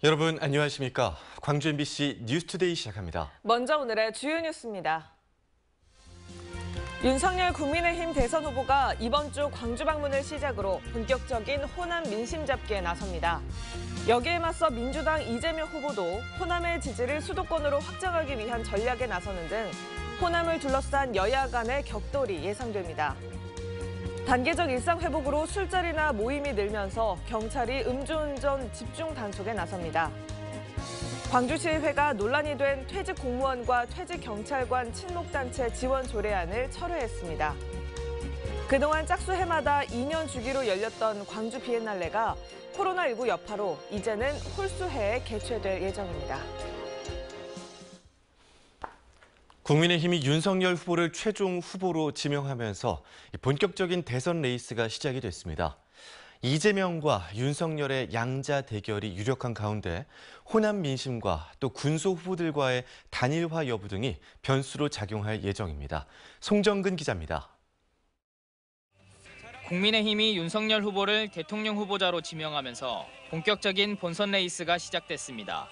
여러분 안녕하십니까? 광주 MBC 뉴스투데이 시작합니다. 먼저 오늘의 주요 뉴스입니다. 윤석열 국민의힘 대선 후보가 이번 주 광주 방문을 시작으로 본격적인 호남 민심 잡기에 나섭니다. 여기에 맞서 민주당 이재명 후보도 호남의 지지를 수도권으로 확장하기 위한 전략에 나서는 등 호남을 둘러싼 여야 간의 격돌이 예상됩니다. 단계적 일상 회복으로 술자리나 모임이 늘면서 경찰이 음주운전 집중 단속에 나섭니다. 광주시의회가 논란이 된 퇴직 공무원과 퇴직 경찰관 친목단체 지원 조례안을 철회했습니다. 그동안 짝수해마다 2년 주기로 열렸던 광주 비엔날레가 코로나19 여파로 이제는 홀수해에 개최될 예정입니다. 국민의힘이 윤석열 후보를 최종 후보로 지명하면서 본격적인 대선 레이스가 시작이 됐습니다. 이재명과 윤석열의 양자 대결이 유력한 가운데 호남 민심과 또 군소 후보들과의 단일화 여부 등이 변수로 작용할 예정입니다. 송정근 기자입니다. 국민의힘이 윤석열 후보를 대통령 후보자로 지명하면서 본격적인 본선 레이스가 시작됐습니다.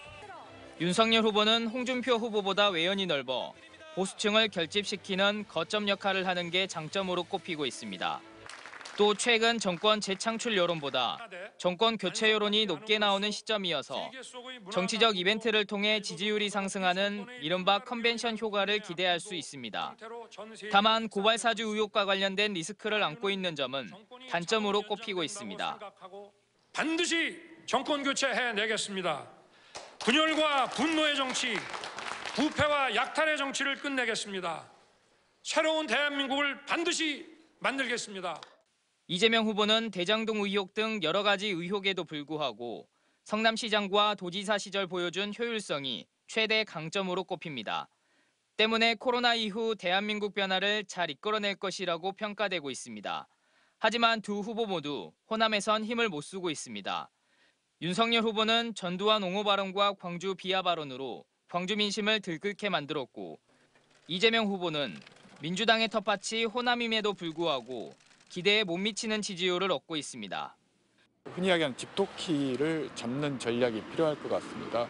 윤석열 후보는 홍준표 후보보다 외연이 넓어 보수층을 결집시키는 거점 역할을 하는 게 장점으로 꼽히고 있습니다. 또 최근 정권 재창출 여론보다 정권 교체 여론이 높게 나오는 시점이어서 정치적 이벤트를 통해 지지율이 상승하는 이른바 컨벤션 효과를 기대할 수 있습니다. 다만 고발 사주 의혹과 관련된 리스크를 안고 있는 점은 단점으로 꼽히고 있습니다. 반드시 정권 교체해내겠습니다. 분열과 분노의 정치, 부패와 약탈의 정치를 끝내겠습니다. 새로운 대한민국을 반드시 만들겠습니다. 이재명 후보는 대장동 의혹 등 여러 가지 의혹에도 불구하고 성남시장과 도지사 시절 보여준 효율성이 최대 강점으로 꼽힙니다. 때문에 코로나 이후 대한민국 변화를 잘 이끌어낼 것이라고 평가되고 있습니다. 하지만 두 후보 모두 호남에선 힘을 못 쓰고 있습니다. 윤석열 후보는 전두환 옹호 발언과 광주 비하 발언으로 광주 민심을 들끓게 만들었고, 이재명 후보는 민주당의 텃밭이 호남임에도 불구하고 기대에 못 미치는 지지율을 얻고 있습니다. 흔히 이야기하는 집토끼를 잡는 전략이 필요할 것 같습니다.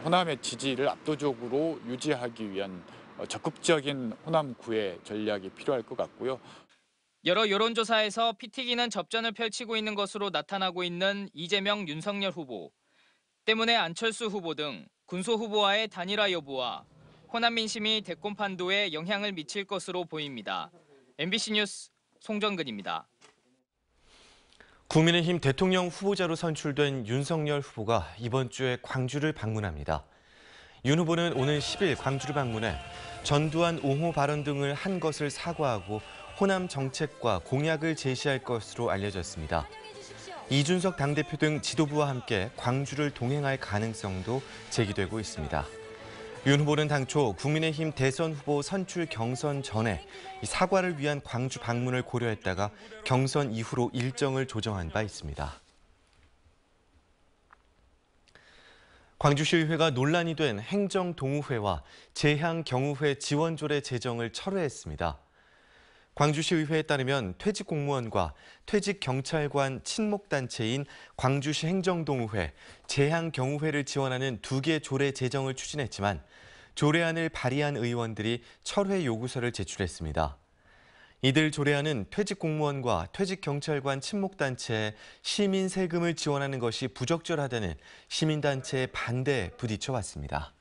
호남의 지지를 압도적으로 유지하기 위한 적극적인 호남 구애 전략이 필요할 것 같고요. 여러 여론조사에서 피 튀기는 접전을 펼치고 있는 것으로 나타나고 있는 이재명, 윤석열 후보. 때문에 안철수 후보 등 군소 후보와의 단일화 여부와 호남 민심이 대권 판도에 영향을 미칠 것으로 보입니다. MBC 뉴스 송정근입니다. 국민의힘 대통령 후보자로 선출된 윤석열 후보가 이번 주에 광주를 방문합니다. 윤 후보는 오는 10일 광주를 방문해 전두환 옹호 발언 등을 한 것을 사과하고 호남 정책과 공약을 제시할 것으로 알려졌습니다. 이준석 당대표 등 지도부와 함께 광주를 동행할 가능성도 제기되고 있습니다. 윤 후보는 당초 국민의힘 대선 후보 선출 경선 전에 사과를 위한 광주 방문을 고려했다가 경선 이후로 일정을 조정한 바 있습니다. 광주시의회가 논란이 된 행정동우회와 재향경우회 지원조례 제정을 철회했습니다. 광주시의회에 따르면 퇴직 공무원과 퇴직 경찰관 친목단체인 광주시 행정동우회, 재향경우회를 지원하는 두 개 조례 제정을 추진했지만 조례안을 발의한 의원들이 철회 요구서를 제출했습니다. 이들 조례안은 퇴직 공무원과 퇴직 경찰관 친목단체에 시민 세금을 지원하는 것이 부적절하다는 시민단체의 반대에 부딪혀 왔습니다.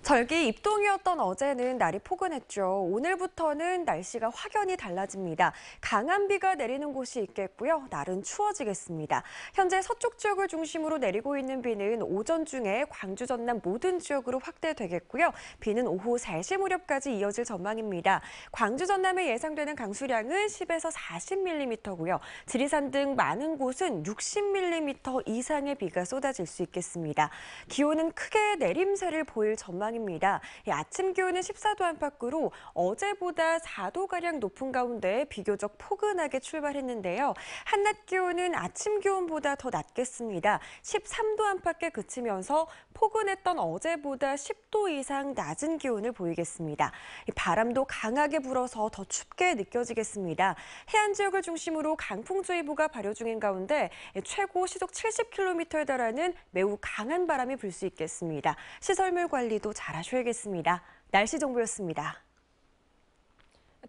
절기 입동이었던 어제는 날이 포근했죠. 오늘부터는 날씨가 확연히 달라집니다. 강한 비가 내리는 곳이 있겠고요. 날은 추워지겠습니다. 현재 서쪽 지역을 중심으로 내리고 있는 비는 오전 중에 광주 전남 모든 지역으로 확대되겠고요. 비는 오후 3시 무렵까지 이어질 전망입니다. 광주 전남에 예상되는 강수량은 10에서 40mm고요. 지리산 등 많은 곳은 60mm 이상의 비가 쏟아질 수 있겠습니다. 기온은 크게 내림세를 보일 전망입니다. 예상입니다. 아침 기온은 14도 안팎으로 어제보다 4도가량 높은 가운데 비교적 포근하게 출발했는데요. 한낮 기온은 아침 기온보다 더 낮겠습니다. 13도 안팎에 그치면서 포근했던 어제보다 10도 이상 낮은 기온을 보이겠습니다. 바람도 강하게 불어서 더 춥게 느껴지겠습니다. 해안 지역을 중심으로 강풍주의보가 발효 중인 가운데 최고 시속 70km에 달하는 매우 강한 바람이 불 수 있겠습니다. 시설물 관리도 잘하셔야겠습니다. 날씨 정보였습니다.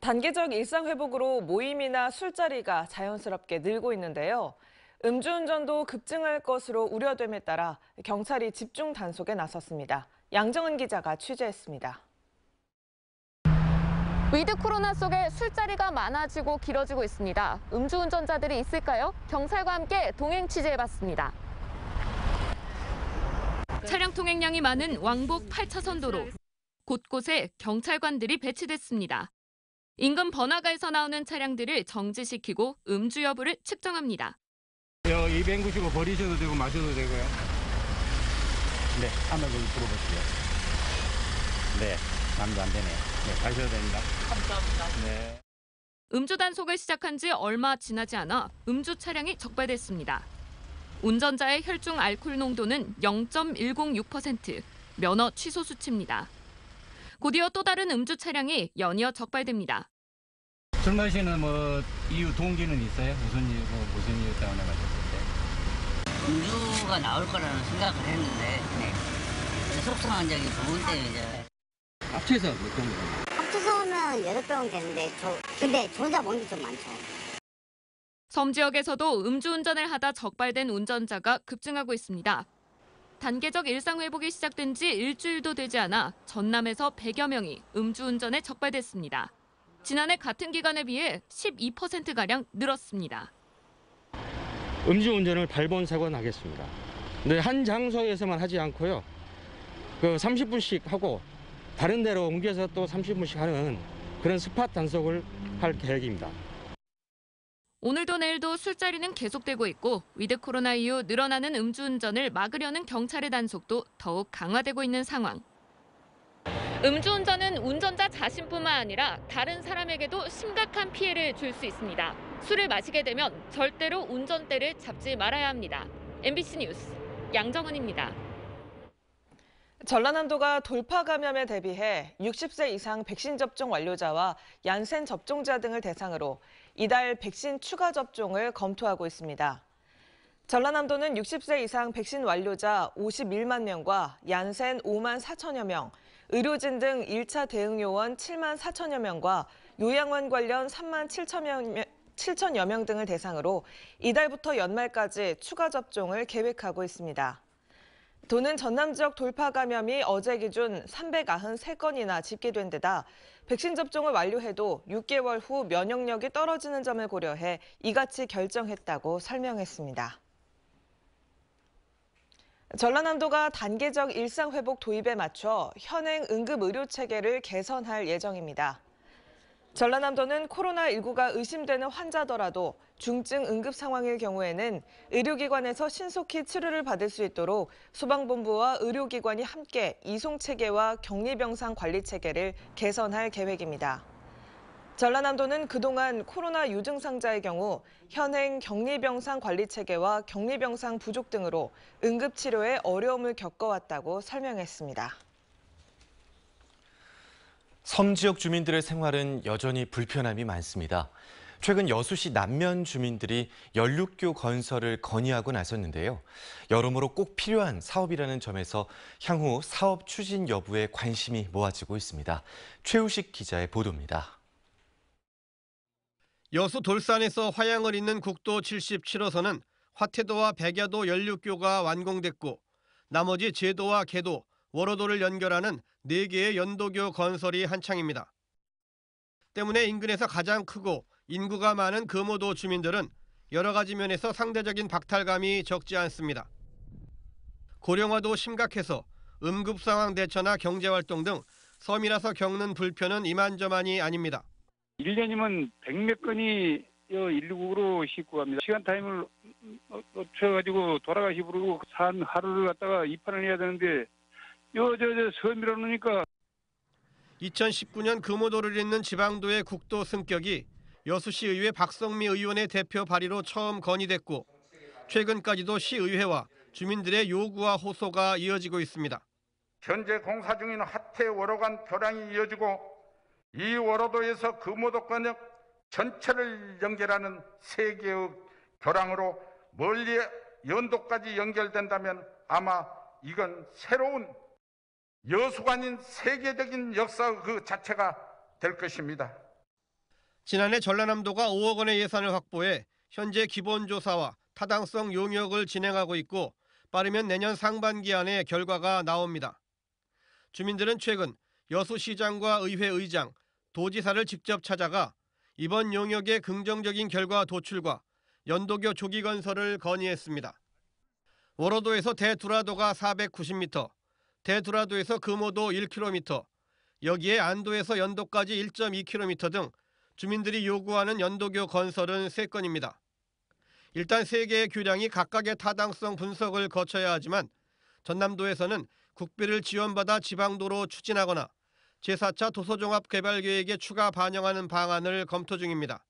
단계적 일상 회복으로 모임이나 술자리가 자연스럽게 늘고 있는데요. 음주운전도 급증할 것으로 우려됨에 따라 경찰이 집중 단속에 나섰습니다. 양정은 기자가 취재했습니다. 위드 코로나 속에 술자리가 많아지고 길어지고 있습니다. 음주운전자들이 있을까요? 경찰과 함께 동행 취재해봤습니다. 차량 통행량이 많은 왕복 8차선 도로. 곳곳에 경찰관들이 배치됐습니다. 인근 번화가에서 나오는 차량들을 정지시키고 음주 여부를 측정합니다. 295 버리셔도 되고 마셔도 되고요. 네, 한번 좀 물어보시죠. 네, 남도 안 되네. 네, 가셔도 됩니다. 감사합니다. 네. 음주 단속을 시작한 지 얼마 지나지 않아 음주 차량이 적발됐습니다. 운전자의 혈중 알코올 농도는 0.106%, 면허 취소 수치입니다. 곧이어 또 다른 음주 차량이 연이어 적발됩니다. 술 마시는 이유 동기는 있어요? 무슨 이유 때문에 마셨을 때? 음주가 나올 거라는 생각을 했는데 속상한 적이 좋은데 이제 합쳐서 몇 병? 합쳐서는 8병 되는데 근데 저 혼자 먹는 게 좀 많죠. 섬 지역에서도 음주운전을 하다 적발된 운전자가 급증하고 있습니다. 단계적 일상 회복이 시작된 지 일주일도 되지 않아 전남에서 100여 명이 음주운전에 적발됐습니다. 지난해 같은 기간에 비해 12%가량 늘었습니다. 음주운전을 발본 사고가 나겠습니다. 근데 한 장소에서만 하지 않고요. 30분씩 하고 다른 데로 옮겨서 또 30분씩 하는 그런 스팟 단속을 할 계획입니다. 오늘도 내일도 술자리는 계속되고 있고 위드 코로나 이후 늘어나는 음주운전을 막으려는 경찰의 단속도 더욱 강화되고 있는 상황. 음주운전은 운전자 자신뿐만 아니라 다른 사람에게도 심각한 피해를 줄 수 있습니다. 술을 마시게 되면 절대로 운전대를 잡지 말아야 합니다. MBC 뉴스 양정은입니다. 전라남도가 돌파 감염에 대비해 60세 이상 백신 접종 완료자와 얀센 접종자 등을 대상으로 이달 백신 추가 접종을 검토하고 있습니다. 전라남도는 60세 이상 백신 완료자 51만 명과 얀센 5만 4천여 명, 의료진 등 1차 대응 요원 7만 4천여 명과 요양원 관련 3만 7천여 명 등을 대상으로 이달부터 연말까지 추가 접종을 계획하고 있습니다. 도는 전남 지역 돌파 감염이 어제 기준 393건이나 집계된 데다 백신 접종을 완료해도 6개월 후 면역력이 떨어지는 점을 고려해 이같이 결정했다고 설명했습니다. 전라남도가 단계적 일상회복 도입에 맞춰 현행 응급의료체계를 개선할 예정입니다. 전라남도는 코로나19가 의심되는 환자더라도 중증 응급 상황일 경우에는 의료기관에서 신속히 치료를 받을 수 있도록 소방본부와 의료기관이 함께 이송체계와 격리병상 관리체계를 개선할 계획입니다. 전라남도는 그동안 코로나 유증상자의 경우 현행 격리병상 관리체계와 격리병상 부족 등으로 응급치료에 어려움을 겪어왔다고 설명했습니다. 섬 지역 주민들의 생활은 여전히 불편함이 많습니다. 최근 여수시 남면 주민들이 연륙교 건설을 건의하고 나섰는데요. 여러모로 꼭 필요한 사업이라는 점에서 향후 사업 추진 여부에 관심이 모아지고 있습니다. 최우식 기자의 보도입니다. 여수 돌산에서 화양을 잇는 국도 77호선은 화태도와 백야도 연륙교가 완공됐고 나머지 제도와 계도, 월호도를 연결하는 4개의 연도교 건설이 한창입니다. 때문에 인근에서 가장 크고 인구가 많은 금오도 주민들은 여러 가지 면에서 상대적인 박탈감이 적지 않습니다. 고령화도 심각해서 응급상황 대처나 경제활동 등 섬이라서 겪는 불편은 이만저만이 아닙니다. 1년이면 100몇 건이 119로 싣고 갑니다. 시간 타임을 놓쳐가지고 돌아가시 부르고 산 하루를 갖다가 입판을 해야 되는데 섬 밀어놓으니까 2019년 금오도를 잇는 지방도의 국도 승격이 여수시의회 박성미 의원의 대표 발의로 처음 건의됐고 최근까지도 시의회와 주민들의 요구와 호소가 이어지고 있습니다. 현재 공사 중인 하태 워로 간 교량이 이어지고 이 워로도에서 금오도권역 전체를 연결하는 세 개의 교량으로 멀리 연도까지 연결된다면 아마 이건 새로운 여수가 아닌 세계적인 역사 그 자체가 될 것입니다. 지난해 전라남도가 5억 원의 예산을 확보해 현재 기본조사와 타당성 용역을 진행하고 있고 빠르면 내년 상반기 안에 결과가 나옵니다. 주민들은 최근 여수시장과 의회 의장, 도지사를 직접 찾아가 이번 용역의 긍정적인 결과 도출과 연도교 조기 건설을 건의했습니다. 워로도에서 대두라도가 490m, 대두라도에서 금오도 1km, 여기에 안도에서 연도까지 1.2km 등 주민들이 요구하는 연도교 건설은 3건입니다. 일단 3개의 교량이 각각의 타당성 분석을 거쳐야 하지만 전남도에서는 국비를 지원받아 지방도로 추진하거나 제4차 도서종합개발계획에 추가 반영하는 방안을 검토 중입니다.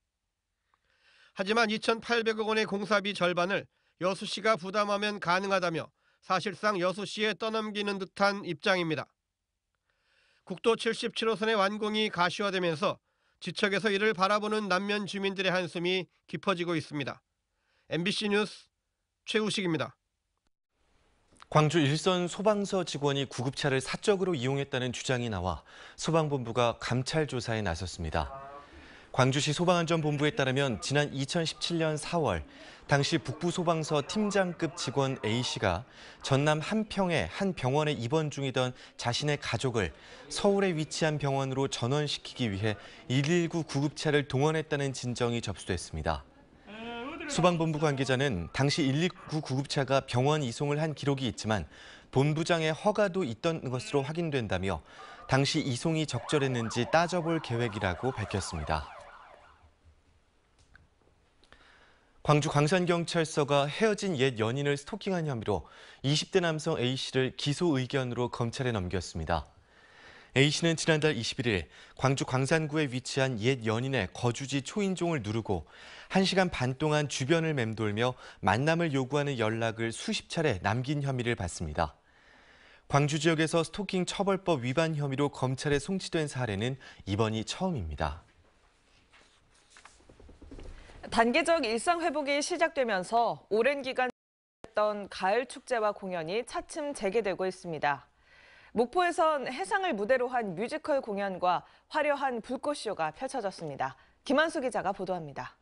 하지만 2,800억 원의 공사비 절반을 여수시가 부담하면 가능하다며 사실상 여수시에 떠넘기는 듯한 입장입니다. 국도 77호선의 완공이 가시화되면서 지척에서 이를 바라보는 남면 주민들의 한숨이 깊어지고 있습니다. MBC 뉴스 최우식입니다. 광주 일선 소방서 직원이 구급차를 사적으로 이용했다는 주장이 나와 소방본부가 감찰 조사에 나섰습니다. 광주시 소방안전본부에 따르면 지난 2017년 4월 당시 북부소방서 팀장급 직원 A씨가 전남 한평의 한 병원에 입원 중이던 자신의 가족을 서울에 위치한 병원으로 전원시키기 위해 119 구급차를 동원했다는 진정이 접수됐습니다. 소방본부 관계자는 당시 119 구급차가 병원 이송을 한 기록이 있지만 본부장의 허가도 있던 것으로 확인된다며 당시 이송이 적절했는지 따져볼 계획이라고 밝혔습니다. 광주 광산경찰서가 헤어진 옛 연인을 스토킹한 혐의로 20대 남성 A씨를 기소 의견으로 검찰에 넘겼습니다. A씨는 지난달 21일 광주 광산구에 위치한 옛 연인의 거주지 초인종을 누르고 1시간 반 동안 주변을 맴돌며 만남을 요구하는 연락을 수십 차례 남긴 혐의를 받습니다. 광주 지역에서 스토킹 처벌법 위반 혐의로 검찰에 송치된 사례는 이번이 처음입니다. 단계적 일상 회복이 시작되면서 오랜 기간 했던 가을 축제와 공연이 차츰 재개되고 있습니다. 목포에선 해상을 무대로 한 뮤지컬 공연과 화려한 불꽃쇼가 펼쳐졌습니다. 김한수 기자가 보도합니다.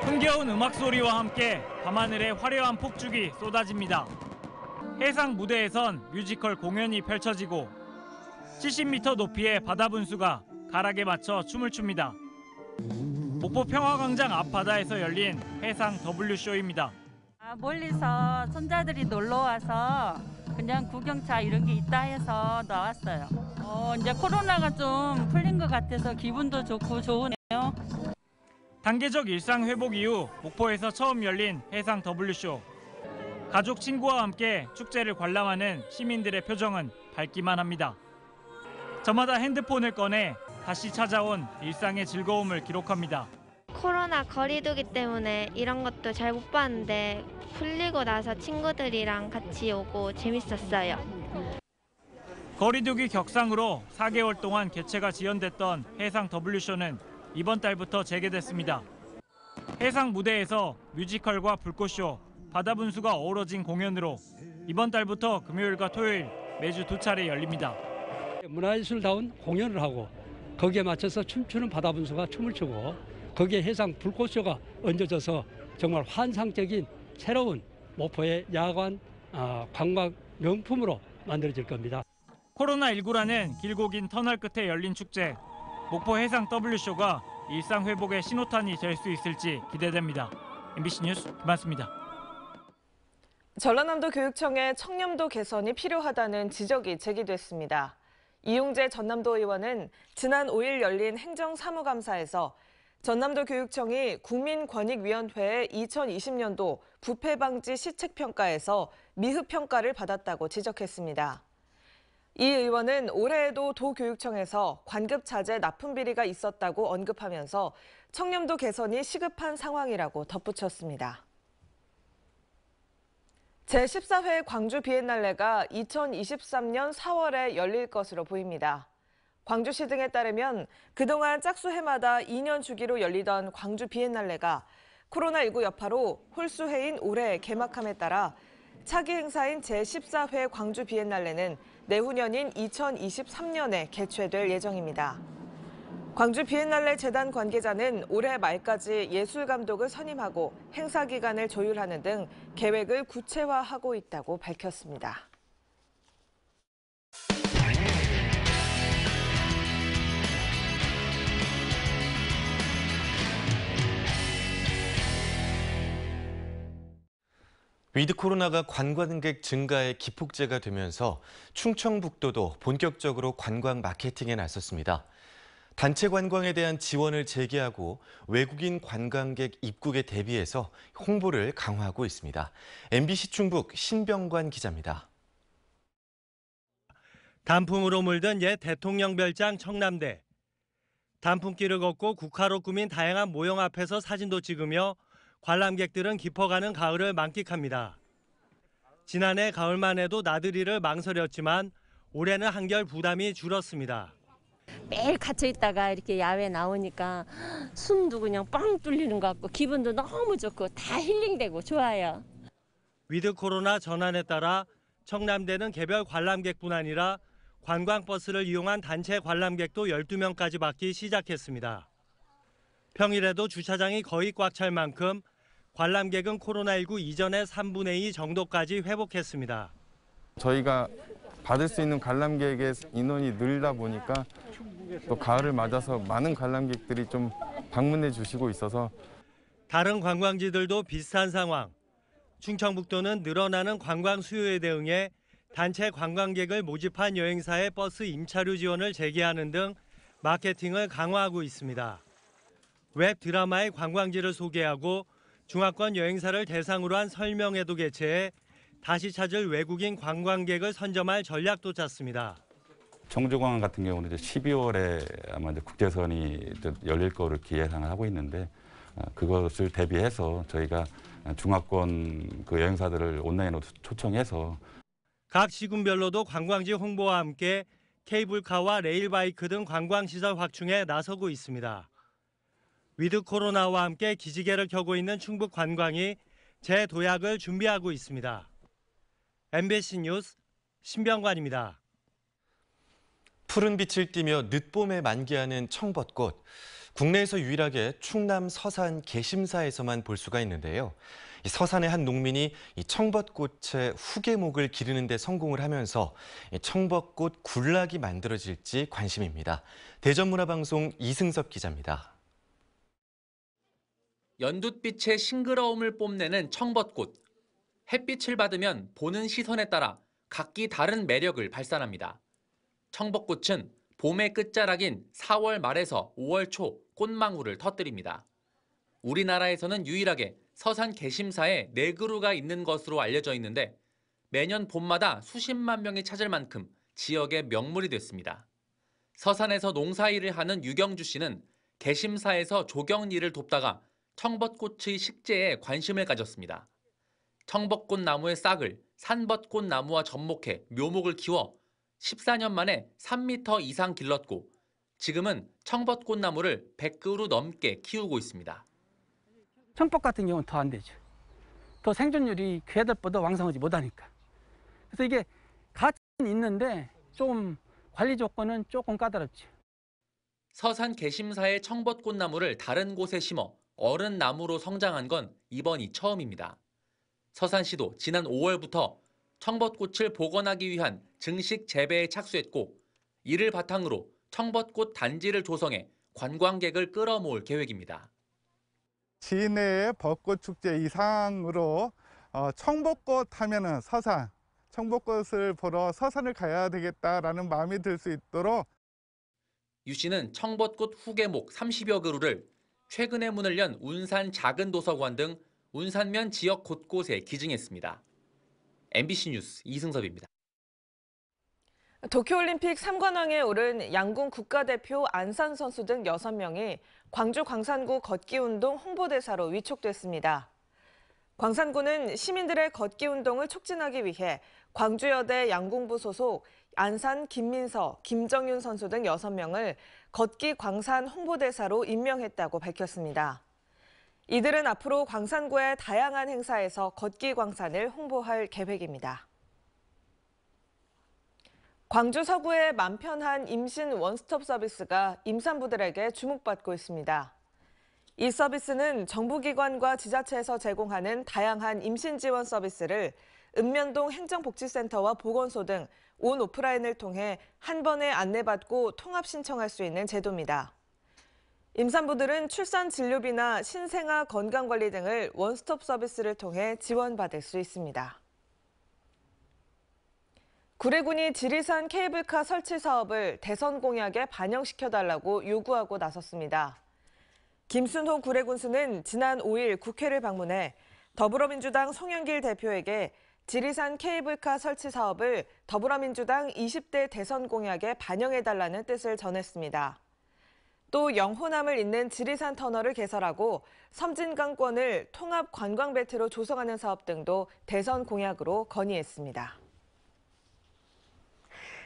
흥겨운 음악 소리와 함께 밤하늘에 화려한 폭죽이 쏟아집니다. 해상 무대에선 뮤지컬 공연이 펼쳐지고 70m 높이의 바다 분수가 가락에 맞춰 춤을 춥니다. 목포 평화광장 앞바다에서 열린 해상 W쇼입니다. 멀리서 손자들이 놀러 와서 그냥 구경차 이런 게 있다 해서 나왔어요. 이제 코로나가 좀 풀린 것 같아서 기분도 좋고 좋으네요. 단계적 일상 회복 이후 목포에서 처음 열린 해상 W쇼. 가족 친구와 함께 축제를 관람하는 시민들의 표정은 밝기만 합니다. 저마다 핸드폰을 꺼내 다시 찾아온 일상의 즐거움을 기록합니다. 코로나 거리두기 때문에 이런 것도 잘 못 봤는데 풀리고 나서 친구들이랑 같이 오고 재밌었어요. 거리두기 격상으로 4개월 동안 개최가 지연됐던 해상 W쇼는 이번 달부터 재개됐습니다. 해상 무대에서 뮤지컬과 불꽃쇼, 바다 분수가 어우러진 공연으로 이번 달부터 금요일과 토요일 매주 2차례 열립니다. 문화예술다운 공연을 하고 거기에 맞춰서 춤추는 바다 분수가 춤을 추고 거기에 해상 불꽃쇼가 얹어져서 정말 환상적인 새로운 목포의 야간 관광 명품으로 만들어질 겁니다. 코로나19라는 길고 긴 터널 끝에 열린 축제. 목포 해상 W쇼가 일상 회복의 신호탄이 될 수 있을지 기대됩니다. MBC 뉴스 김한수입니다. 전라남도 교육청의 청렴도 개선이 필요하다는 지적이 제기됐습니다. 이용재 전남도 의원은 지난 5일 열린 행정사무감사에서 전남도 교육청이 국민권익위원회의 2020년도 부패방지 시책평가에서 미흡평가를 받았다고 지적했습니다. 이 의원은 올해에도 도교육청에서 관급자재 납품 비리가 있었다고 언급하면서 청렴도 개선이 시급한 상황이라고 덧붙였습니다. 제14회 광주 비엔날레가 2023년 4월에 열릴 것으로 보입니다. 광주시 등에 따르면 그동안 짝수 해마다 2년 주기로 열리던 광주 비엔날레가 코로나19 여파로 홀수해인 올해 개막함에 따라 차기 행사인 제14회 광주 비엔날레는 내후년인 2023년에 개최될 예정입니다. 광주 비엔날레 재단 관계자는 올해 말까지 예술감독을 선임하고 행사 기간을 조율하는 등 계획을 구체화하고 있다고 밝혔습니다. 위드 코로나가 관광객 증가에 기폭제가 되면서 충청북도도 본격적으로 관광 마케팅에 나섰습니다. 단체 관광에 대한 지원을 재개하고 외국인 관광객 입국에 대비해서 홍보를 강화하고 있습니다. MBC 충북 신병관 기자입니다. 단풍으로 물든 옛 대통령 별장 청남대. 단풍길을 걷고 국화로 꾸민 다양한 모형 앞에서 사진도 찍으며 관람객들은 깊어가는 가을을 만끽합니다. 지난해 가을만 해도 나들이를 망설였지만 올해는 한결 부담이 줄었습니다. 매일 갇혀 있다가 이렇게 야외 나오니까 숨도 그냥 뻥 뚫리는 것 같고 기분도 너무 좋고 다 힐링되고 좋아요. 위드 코로나 전환에 따라 청남대는 개별 관람객뿐 아니라 관광버스를 이용한 단체 관람객도 12명까지 받기 시작했습니다. 평일에도 주차장이 거의 꽉 찰 만큼 관람객은 코로나19 이전의 3분의 2 정도까지 회복했습니다. 저희가 받을 수 있는 관람객의 인원이 늘다 보니까 또 가을을 맞아서 많은 관람객들이 좀 방문해 주시고 있어서 다른 관광지들도 비슷한 상황. 충청북도는 늘어나는 관광 수요에 대응해 단체 관광객을 모집한 여행사의 버스 임차료 지원을 재개하는 등 마케팅을 강화하고 있습니다. 웹 드라마의 관광지를 소개하고 중화권 여행사를 대상으로 한 설명회도 개최해 다시 찾을 외국인 관광객을 선점할 전략도 짰습니다. 청주공항 같은 경우는 이제 12월에 아마 이제 국제선이 열릴 거를 예상을 하고 있는데 그것을 대비해서 저희가 중화권 그 여행사들을 온라인으로 초청해서 각 시군별로도 관광지 홍보와 함께 케이블카와 레일바이크 등 관광시설 확충에 나서고 있습니다. 위드 코로나와 함께 기지개를 켜고 있는 충북 관광이 재도약을 준비하고 있습니다. MBC 뉴스 신병관입니다. 푸른 빛을 띠며 늦봄에 만개하는 청벚꽃. 국내에서 유일하게 충남 서산 개심사에서만 볼 수가 있는데요. 이 서산의 한 농민이 이 청벚꽃의 후계목을 기르는 데 성공을 하면서 이 청벚꽃 굴락이 만들어질지 관심입니다. 대전문화방송 이승섭 기자입니다. 연두빛의 싱그러움을 뽐내는 청벚꽃. 햇빛을 받으면 보는 시선에 따라 각기 다른 매력을 발산합니다. 청벚꽃은 봄의 끝자락인 4월 말에서 5월 초 꽃망울을 터뜨립니다. 우리나라에서는 유일하게 서산 개심사에 4그루가 있는 것으로 알려져 있는데 매년 봄마다 수십만 명이 찾을 만큼 지역의 명물이 됐습니다. 서산에서 농사일을 하는 유경주 씨는 개심사에서 조경 일을 돕다가 청벚꽃의 식재에 관심을 가졌습니다. 청벚꽃 나무의 싹을 산벚꽃 나무와 접목해 묘목을 키워 14년 만에 3m 이상 길렀고 지금은 청벚꽃 나무를 100그루 넘게 키우고 있습니다. 청벚 같은 경우는 더 안 되죠. 더 생존율이 걔들보다 왕성하지 못하니까. 그래서 이게 가치는 있는데 좀 관리 조건은 조금 까다롭죠. 서산 개심사의 청벚꽃 나무를 다른 곳에 심어 어른 나무로 성장한 건 이번이 처음입니다. 서산시도 지난 5월부터 청벚꽃을 복원하기 위한 증식 재배에 착수했고 이를 바탕으로 청벚꽃 단지를 조성해 관광객을 끌어모을 계획입니다. 시내의 벚꽃 축제 이상으로 청벚꽃 하면은 서산, 청벚꽃을 보러 서산을 가야 되겠다라는 마음이 들 수 있도록 유 씨는 청벚꽃 후계목 30여 그루를 최근에 문을 연 운산 작은 도서관 등 운산면 지역 곳곳에 기증했습니다. MBC 뉴스 이승섭입니다. 도쿄올림픽 3관왕에 오른 양궁 국가대표 안산 선수 등 6명이 광주 광산구 걷기운동 홍보대사로 위촉됐습니다. 광산구는 시민들의 걷기운동을 촉진하기 위해 광주여대 양궁부 소속 안산 김민서, 김정윤 선수 등 6명을 걷기 광산 홍보대사로 임명했다고 밝혔습니다. 이들은 앞으로 광산구의 다양한 행사에서 걷기 광산을 홍보할 계획입니다. 광주 서구의 맘 편한 임신 원스톱 서비스가 임산부들에게 주목받고 있습니다. 이 서비스는 정부기관과 지자체에서 제공하는 다양한 임신 지원 서비스를 읍면동 행정복지센터와 보건소 등 온 오프라인을 통해 한 번에 안내받고 통합 신청할 수 있는 제도입니다. 임산부들은 출산 진료비나 신생아 건강관리 등을 원스톱 서비스를 통해 지원받을 수 있습니다. 구례군이 지리산 케이블카 설치 사업을 대선 공약에 반영시켜달라고 요구하고 나섰습니다. 김순호 구례군수는 지난 5일 국회를 방문해 더불어민주당 송영길 대표에게 지리산 케이블카 설치 사업을 더불어민주당 20대 대선 공약에 반영해달라는 뜻을 전했습니다. 또 영호남을 잇는 지리산 터널을 개설하고 섬진강권을 통합 관광벨트로 조성하는 사업 등도 대선 공약으로 건의했습니다.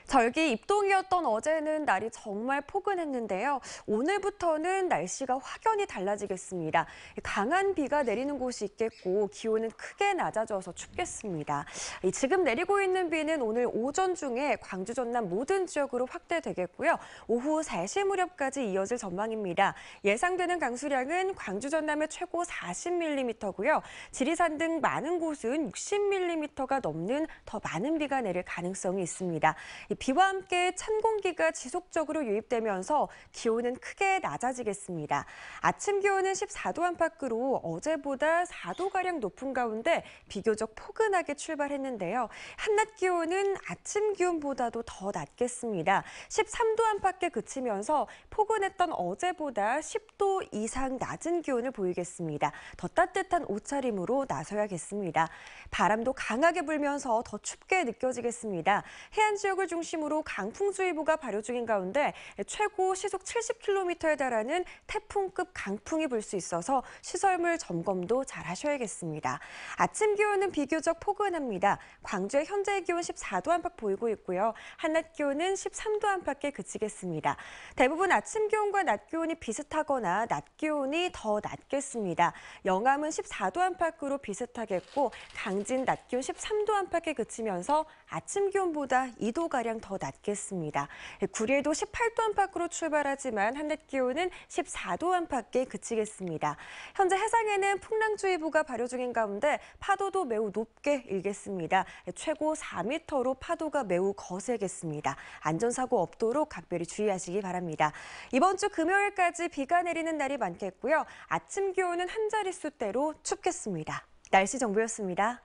절기 입동이었던 어제는 날이 정말 포근했는데요. 오늘부터는 날씨가 확연히 달라지겠습니다. 강한 비가 내리는 곳이 있겠고 기온은 크게 낮아져서 춥겠습니다. 지금 내리고 있는 비는 오늘 오전 중에 광주 전남 모든 지역으로 확대되겠고요. 오후 3시 무렵까지 이어질 전망입니다. 예상되는 강수량은 광주 전남의 최고 40mm고요. 지리산 등 많은 곳은 60mm가 넘는 더 많은 비가 내릴 가능성이 있습니다. 비와 함께 찬 공기가 지속적으로 유입되면서 기온은 크게 낮아지겠습니다. 아침 기온은 14도 안팎으로 어제보다 4도가량 높은 가운데 비교적 포근하게 출발했는데요. 한낮 기온은 아침 기온보다도 더 낮겠습니다. 13도 안팎에 그치면서 포근했던 어제보다 10도 이상 낮은 기온을 보이겠습니다. 더 따뜻한 옷차림으로 나서야겠습니다. 바람도 강하게 불면서 더 춥게 느껴지겠습니다. 해안 지역을 중심으로 강풍주의보가 발효 중인 가운데 최고 시속 70km에 달하는 태풍급 강풍이 불 수 있어서 시설물 점검도 잘 하셔야겠습니다. 아침 기온은 비교적 포근합니다. 광주의 현재 기온 14도 안팎 보이고 있고요. 한낮 기온은 13도 안팎에 그치겠습니다. 대부분 아침 기온과 낮 기온이 비슷하거나 낮 기온이 더 낮겠습니다. 영암은 14도 안팎으로 비슷하겠고 강진 낮 기온 13도 안팎에 그치면서 아침 기온보다 2도가량 더 낮겠습니다. 구리에도 18도 안팎으로 출발하지만 한낮 기온은 14도 안팎에 그치겠습니다. 현재 해상에는 풍랑주의보가 발효 중인 가운데 파도도 매우 높게 일겠습니다. 최고 4m로 파도가 매우 거세겠습니다. 안전사고 없도록 각별히 주의하시기 바랍니다. 이번 주 금요일까지 비가 내리는 날이 많겠고요. 아침 기온은 한 자릿수대로 춥겠습니다. 날씨 정보였습니다.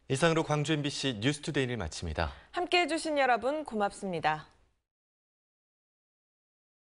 이상으로 광주 MBC 뉴스투데이를 마칩니다. 함께해 주신 여러분 고맙습니다.